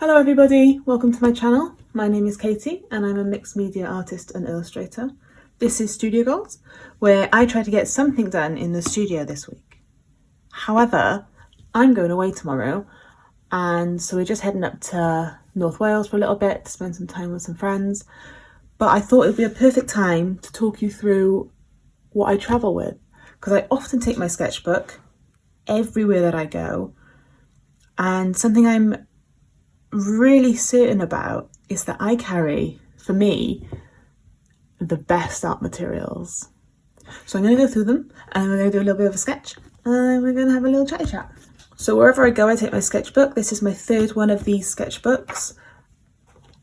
Hello everybody, welcome to my channel. My name is Katie and I'm a mixed media artist and illustrator. This is Studio Goals, where I try to get something done in the studio this week. However, I'm going away tomorrow, and so we're just heading up to North Wales for a little bit to spend some time with some friends. But I thought it would be a perfect time to talk you through what I travel with, because I often take my sketchbook everywhere that I go, and something I'm really certain about is that I carry, for me, the best art materials. So I'm going to go through them and we're going to do a little bit of a sketch and we're going to have a little chatty chat. So wherever I go, I take my sketchbook. This is my third one of these sketchbooks.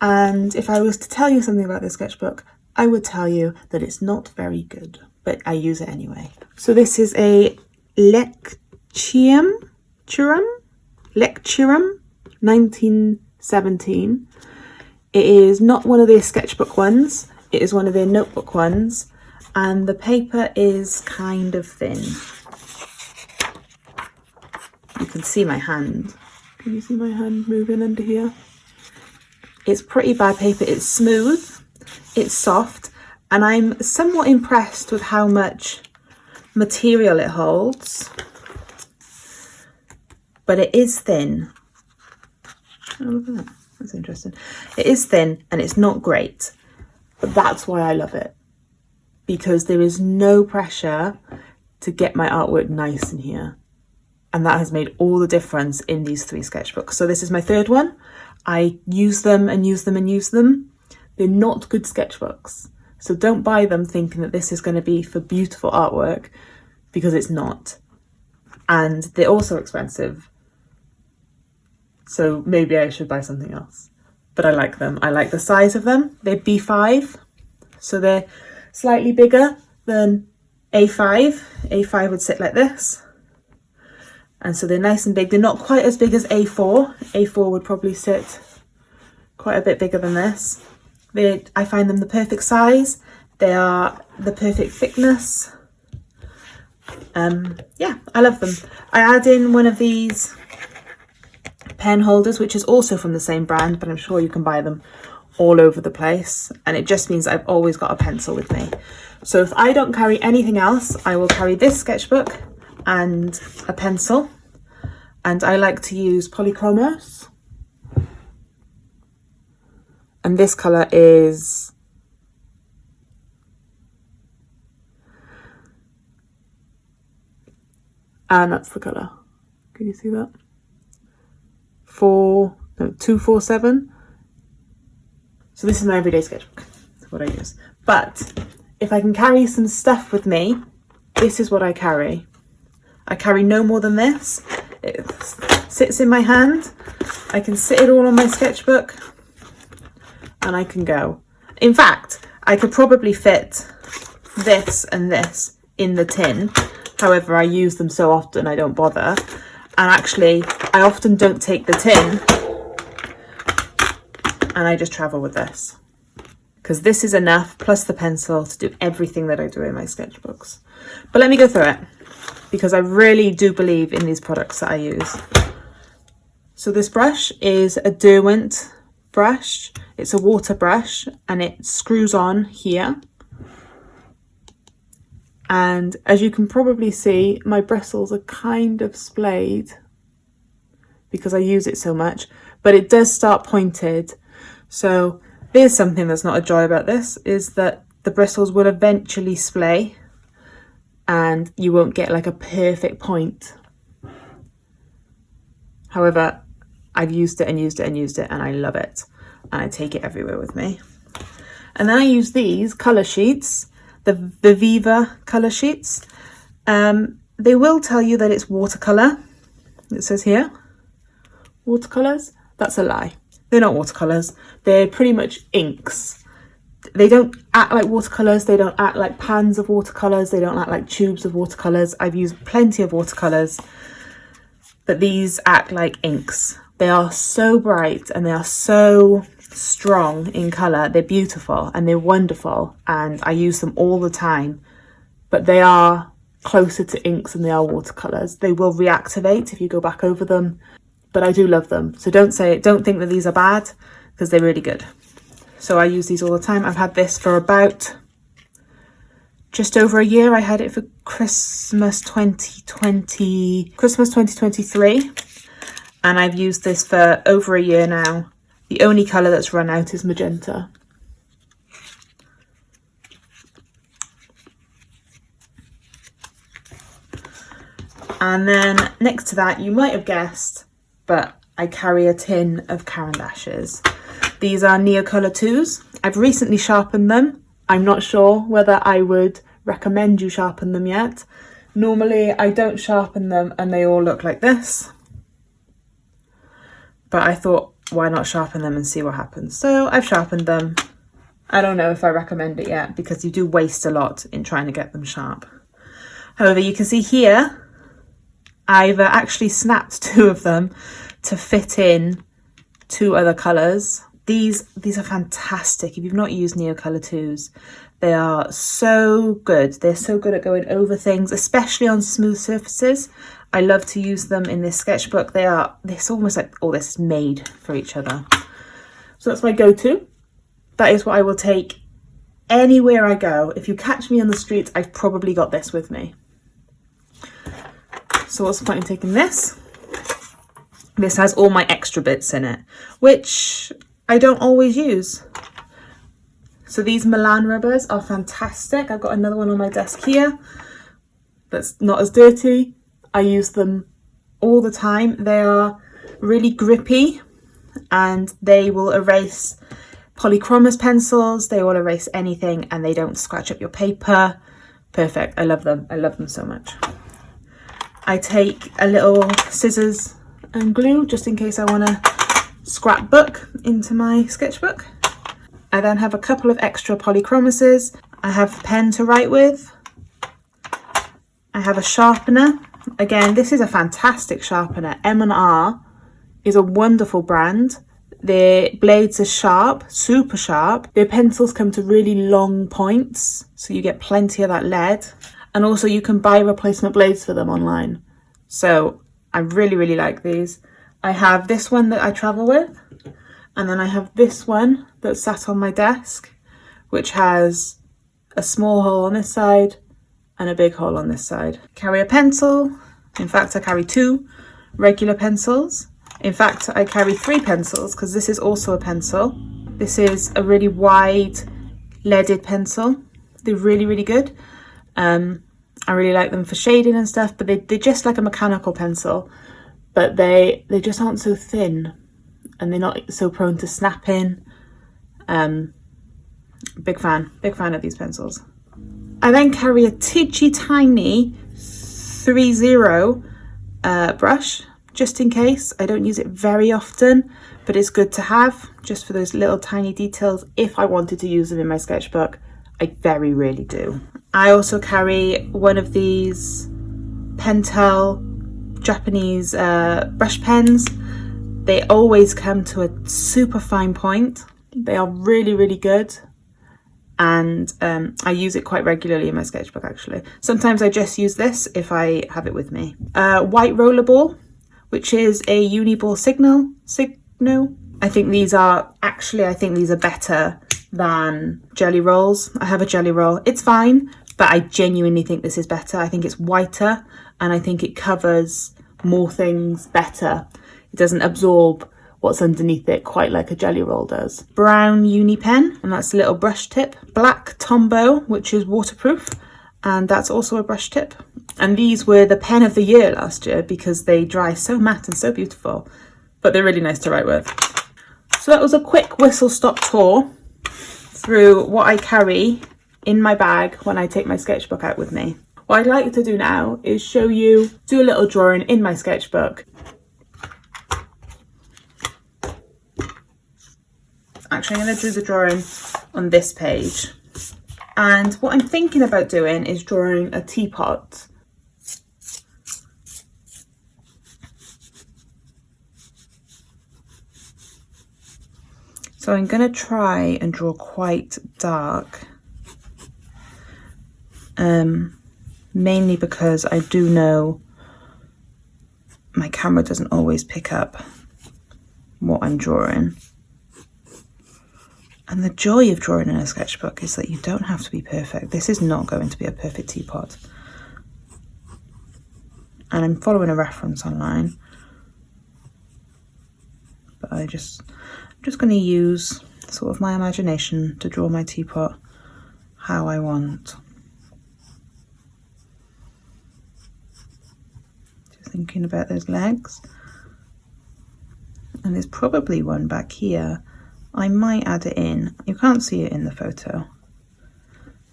And if I was to tell you something about this sketchbook, I would tell you that it's not very good, but I use it anyway. So this is a Lecturum 1917. It is not one of their sketchbook ones, it is one of their notebook ones, and the paper is kind of thin. You can see my hand. Can you see my hand moving under here? It's pretty bad paper. It's smooth, it's soft, and I'm somewhat impressed with how much material it holds, but it is thin. Oh, look at that. That's interesting. It is thin and it's not great, but that's why I love it, because there is no pressure to get my artwork nice in here. And that has made all the difference in these three sketchbooks. So this is my third one. I use them and use them and use them. They're not good sketchbooks. So don't buy them thinking that this is going to be for beautiful artwork, because it's not. And they're also expensive. So maybe I should buy something else, but I like them. I like the size of them. They're B5, so they're slightly bigger than A5. A5 would sit like this. And so they're nice and big. They're not quite as big as A4. A4 would probably sit quite a bit bigger than this. I find them the perfect size. They are the perfect thickness. Yeah, I love them. I add in one of these pen holders, which is also from the same brand, but I'm sure you can buy them all over the place, and it just means I've always got a pencil with me. So if I don't carry anything else, I will carry this sketchbook and a pencil, and I like to use polychromos, and this colour is and that's the colour. Can you see that? 247. So this is my everyday sketchbook. That's what I use. But if I can carry some stuff with me, this is what I carry. I carry no more than this. It sits in my hand. I can sit it all on my sketchbook and I can go. In fact, I could probably fit this and this in the tin. However, I use them so often I don't bother. And actually, I often don't take the tin and I just travel with this, because this is enough, plus the pencil, to do everything that I do in my sketchbooks. But let me go through it, because I really do believe in these products that I use. So this brush is a Derwent brush. It's a water brush and it screws on here. And as you can probably see, my bristles are kind of splayed because I use it so much, but it does start pointed. So there's something that's not a joy about this, is that the bristles will eventually splay and you won't get like a perfect point. However, I've used it and used it and used it and I love it. And I take it everywhere with me. And then I use these colour sheets, the Viva colour sheets. They will tell you that it's watercolour. It says here, watercolours. That's a lie. They're not watercolours. They're pretty much inks. They don't act like watercolours. They don't act like pans of watercolours. They don't act like tubes of watercolours. I've used plenty of watercolours, but these act like inks. They are so bright and they are so strong in colour. They're beautiful and they're wonderful, and I use them all the time, but they are closer to inks than they are watercolours. They will reactivate if you go back over them, but I do love them. So don't think that these are bad, because they're really good. So I use these all the time. I've had this for about just over a year. I had it for Christmas 2023, and I've used this for over a year now. The only colour that's run out is magenta. And then next to that, you might have guessed, but I carry a tin of Caran d'Aches. These are Neocolor 2s. I've recently sharpened them. I'm not sure whether I would recommend you sharpen them yet. Normally I don't sharpen them and they all look like this. But I thought, why not sharpen them and see what happens? So I've sharpened them. I don't know if I recommend it yet, because you do waste a lot in trying to get them sharp. However, you can see here, I've actually snapped 2 of them to fit in 2 other colours. These are fantastic. If you've not used Neocolor 2s, they are so good. They're so good at going over things, especially on smooth surfaces. I love to use them in this sketchbook. This almost like, oh, this is made for each other. So that's my go-to. That is what I will take anywhere I go. If you catch me on the streets, I've probably got this with me. So what's the point in taking this? This has all my extra bits in it, which I don't always use. So these Milan rubbers are fantastic. I've got another one on my desk here that's not as dirty. I use them all the time. They are really grippy and they will erase polychromos pencils. They will erase anything and they don't scratch up your paper. Perfect. I love them. I love them so much. I take a little scissors and glue just in case I want to scrapbook into my sketchbook. I then have a couple of extra polychromoses. I have a pen to write with. I have a sharpener. Again, this is a fantastic sharpener. M&R is a wonderful brand. Their blades are sharp, super sharp. Their pencils come to really long points, so you get plenty of that lead. And also you can buy replacement blades for them online. So I really, really like these. I have this one that I travel with. And then I have this one that's sat on my desk, which has a small hole on this side and a big hole on this side. Carry a pencil. In fact, I carry 2 regular pencils. In fact, I carry 3 pencils because this is also a pencil. This is a really wide leaded pencil. They're really, really good. I really like them for shading and stuff, but they're just like a mechanical pencil, but they just aren't so thin and they're not so prone to snapping. Big fan of these pencils. I then carry a teensy tiny 3-0 brush, just in case. I don't use it very often, but it's good to have just for those little tiny details. If I wanted to use them in my sketchbook, I very rarely do. I also carry one of these Pentel Japanese brush pens. They always come to a super fine point. They are really, really good. And I use it quite regularly in my sketchbook, actually. Sometimes I just use this if I have it with me. White rollerball, which is a Uniball Signo. I think these are better than jelly rolls. I have a jelly roll. It's fine, but I genuinely think this is better. I think it's whiter and I think it covers more things better. It doesn't absorb what's underneath it quite like a jelly roll does. Brown uni pen, and that's a little brush tip. Black Tombow, which is waterproof, and that's also a brush tip. And these were the pen of the year last year because they dry so matte and so beautiful, but they're really nice to write with. So that was a quick whistle-stop tour through what I carry in my bag when I take my sketchbook out with me. What I'd like to do now is do a little drawing in my sketchbook. Actually, I'm going to do the drawing on this page. And what I'm thinking about doing is drawing a teapot. So I'm going to try and draw quite dark. Mainly because I do know my camera doesn't always pick up what I'm drawing. And the joy of drawing in a sketchbook is that you don't have to be perfect. This is not going to be a perfect teapot. And I'm following a reference online. But I'm just going to use sort of my imagination to draw my teapot how I want. Just thinking about those legs. And there's probably one back here. I might add it in. You can't see it in the photo,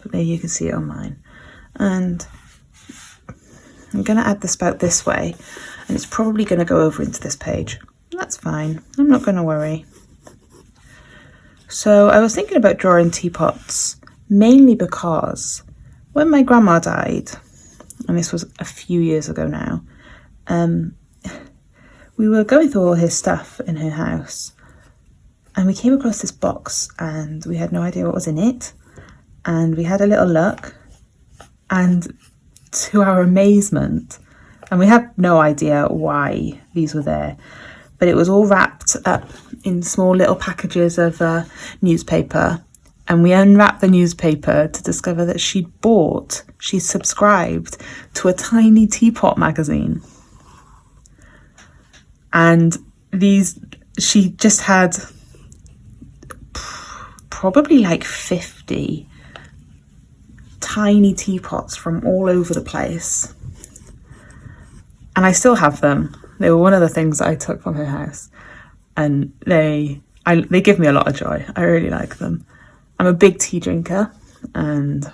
but maybe you can see it on mine. And I'm going to add the spout this way, and it's probably going to go over into this page. That's fine. I'm not going to worry. So I was thinking about drawing teapots mainly because when my grandma died, and this was a few years ago now, we were going through all his stuff in her house, and we came across this box and we had no idea what was in it. And we had a little look, and to our amazement, and we had no idea why these were there, but it was all wrapped up in small little packages of newspaper. And we unwrapped the newspaper to discover that she subscribed to a tiny teapot magazine. And she just had probably like 50 tiny teapots from all over the place. And I still have them. They were one of the things that I took from her house. And they give me a lot of joy. I really like them. I'm a big tea drinker, and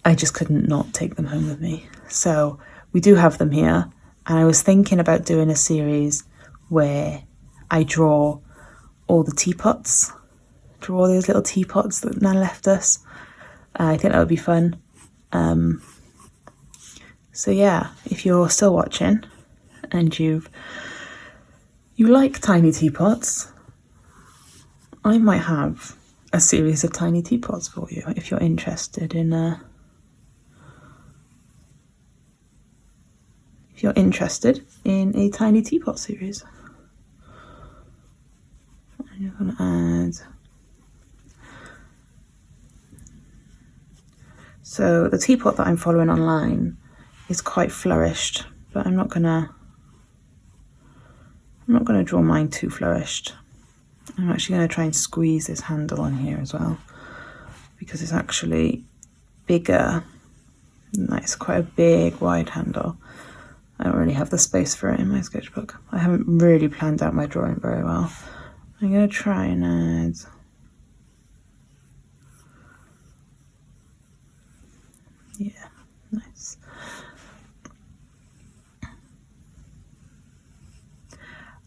I just couldn't not take them home with me. So we do have them here. And I was thinking about doing a series where I draw all the teapots, draw all those little teapots that Nan left us. I think that would be fun. So yeah, if you're still watching and you like tiny teapots, I might have a series of tiny teapots for you if you're interested in a tiny teapot series. I'm just going to add. So the teapot that I'm following online is quite flourished, but I'm not gonna draw mine too flourished. I'm actually going to try and squeeze this handle on here as well, because it's actually bigger. It's quite a big wide handle. I don't really have the space for it in my sketchbook. I haven't really planned out my drawing very well. I'm going to try and add nice.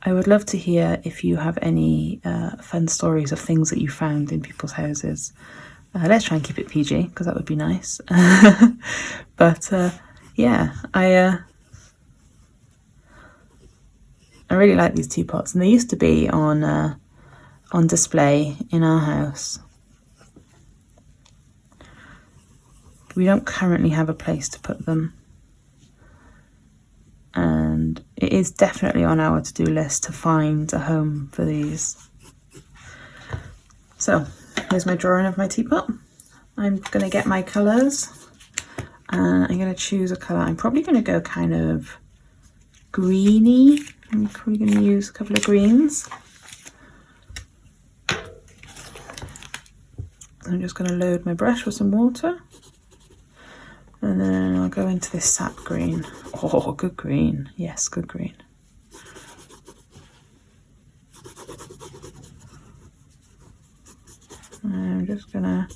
I would love to hear if you have any fun stories of things that you found in people's houses. Let's try and keep it PG, because that would be nice. But yeah, I really like these teapots, and they used to be on display in our house. We don't currently have a place to put them, and it is definitely on our to-do list to find a home for these. So here's my drawing of my teapot. I'm going to get my colours. I'm going to choose a colour. I'm probably going to go kind of greeny. I'm probably going to use a couple of greens. I'm just going to load my brush with some water. And then I'll go into this sap green. Oh, good green. Yes, good green. I'm just gonna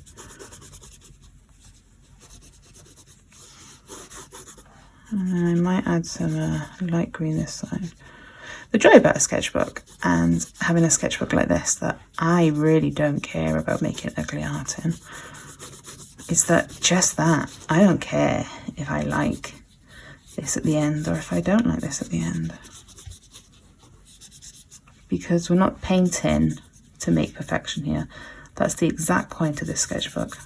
and then I might add some light green this side. The joy about a sketchbook and having a sketchbook like this that I really don't care about making ugly art in is that I don't care if I like this at the end or if I don't like this at the end, because we're not painting to make perfection here. That's the exact point of this sketchbook,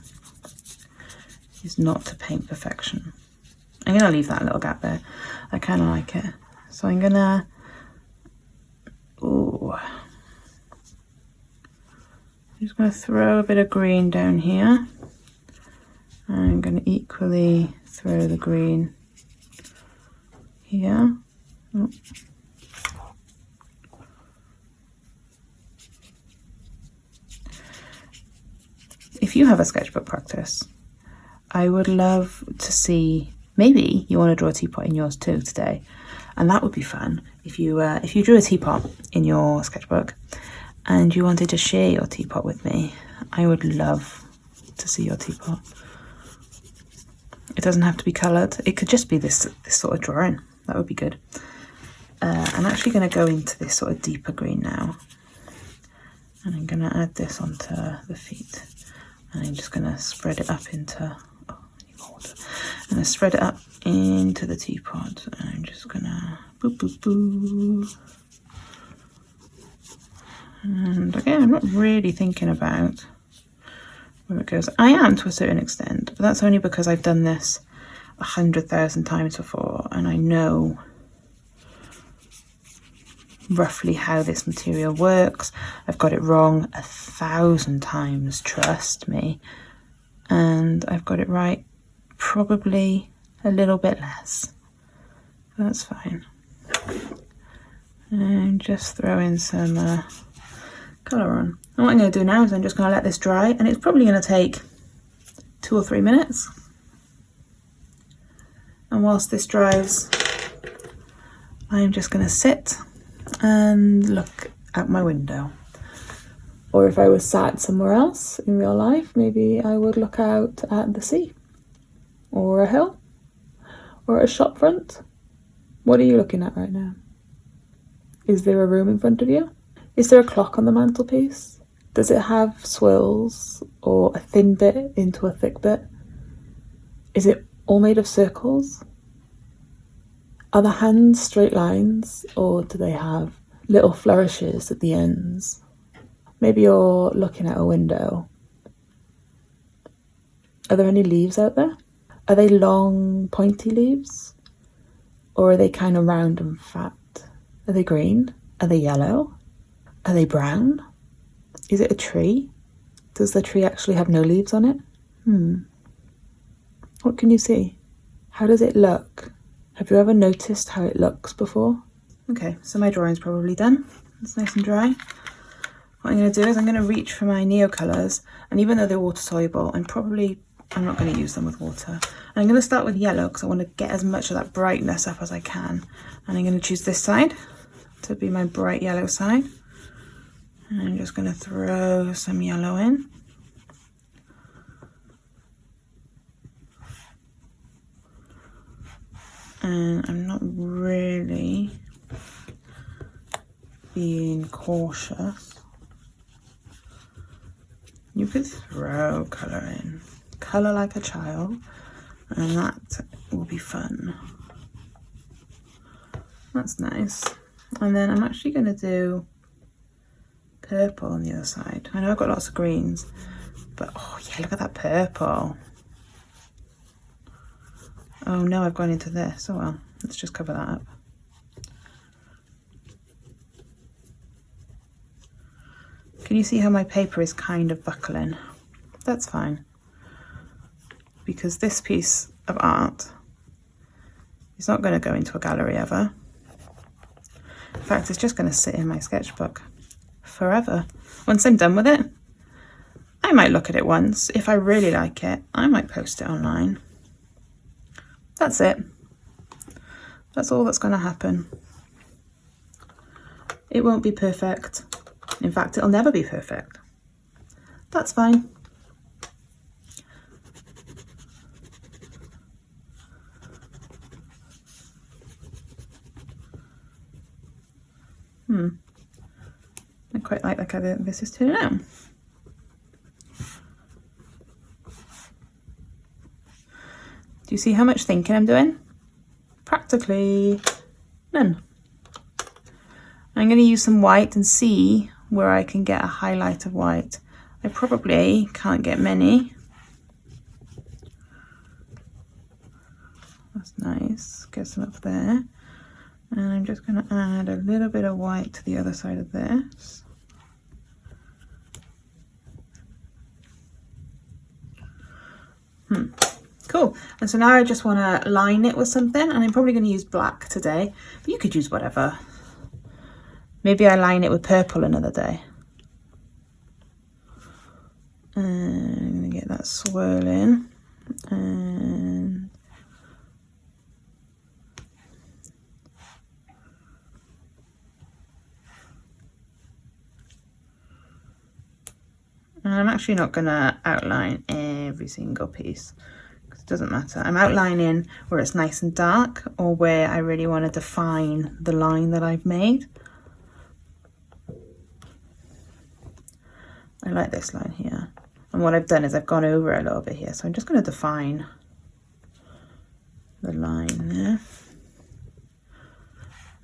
is not to paint perfection. I'm going to leave that little gap there. I kind of like it. So I'm going to, I'm just going to throw a bit of green down here. I'm going to equally throw the green here. Oh. If you have a sketchbook practice, I would love to see, maybe you want to draw a teapot in yours too today, and that would be fun. If you drew a teapot in your sketchbook and you wanted to share your teapot with me, I would love to see your teapot. It doesn't have to be coloured. It could just be this sort of drawing. That would be good. I'm actually going to go into this sort of deeper green now, and I'm going to add this onto the feet, and I'm just going to spread it up into. I'm going to spread it up into the teapot, and I'm just going to boop, boop, boop. And again, I'm not really thinking about where it goes. I am to a certain extent, but that's only because I've done this 100,000 times before, and I know roughly how this material works. I've got it wrong 1,000 times, trust me, and I've got it right probably a little bit less. That's fine. And just throw in some colour on. And what I'm going to do now is I'm just going to let this dry, and it's probably going to take 2 or 3 minutes. And whilst this dries, I'm just going to sit and look out my window. Or if I was sat somewhere else in real life, maybe I would look out at the sea, or a hill, or a shop front. What are you looking at right now? Is there a room in front of you? Is there a clock on the mantelpiece? Does it have swirls or a thin bit into a thick bit? Is it all made of circles? Are the hands straight lines, or do they have little flourishes at the ends? Maybe you're looking at a window. Are there any leaves out there? Are they long, pointy leaves? Or are they kind of round and fat? Are they green? Are they yellow? Are they brown? Is it a tree? Does the tree actually have no leaves on it? What can you see? How does it look? Have you ever noticed how it looks before? Okay, so my drawing's probably done. It's nice and dry. What I'm going to do is I'm going to reach for my Neo colours, and even though they're water soluble, I'm not going to use them with water. And I'm going to start with yellow because I want to get as much of that brightness up as I can. And I'm going to choose this side to be my bright yellow side. And I'm just going to throw some yellow in. And I'm not really being cautious. You could throw colour in. Colour like a child, and that will be fun. That's nice. And then I'm actually going to do purple on the other side. I know I've got lots of greens, but oh yeah, look at that purple. Oh no, I've gone into this. Oh well, let's just cover that up. Can you see how my paper is kind of buckling? That's fine, because this piece of art is not going to go into a gallery ever. In fact, it's just going to sit in my sketchbook forever. Once I'm done with it, I might look at it once. If I really like it, I might post it online. That's it. That's all that's going to happen. It won't be perfect. In fact, it'll never be perfect. That's fine. I quite like how this is turning out. Do you see how much thinking I'm doing? Practically none. I'm going to use some white and see where I can get a highlight of white. I probably can't get many. That's nice. Get some up there. And I'm just going to add a little bit of white to the other side of this. Cool. And so now I just want to line it with something, and I'm probably going to use black today, but you could use whatever. Maybe I line it with purple another day. And I'm going to get that swirling. And I'm actually not going to outline every single piece, because it doesn't matter. I'm outlining where it's nice and dark, or where I really want to define the line that I've made. I like this line here. And what I've done is I've gone over a little bit here. So I'm just going to define the line there.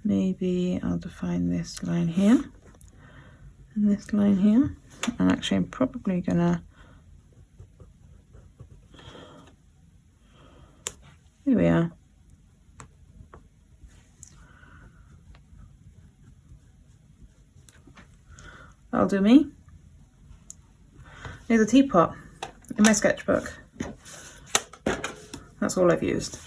Maybe I'll define this line here and this line here. And actually I'm probably gonna, here we are. That'll do me. Here's a teapot in my sketchbook. That's all I've used.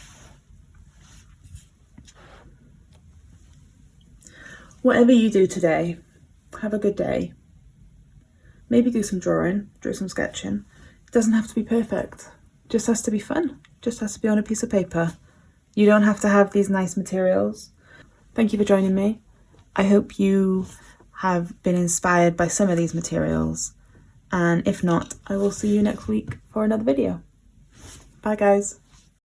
Whatever you do today, have a good day. Maybe do some drawing, do some sketching. It doesn't have to be perfect. It just has to be fun. It just has to be on a piece of paper. You don't have to have these nice materials. Thank you for joining me. I hope you have been inspired by some of these materials. And if not, I will see you next week for another video. Bye guys.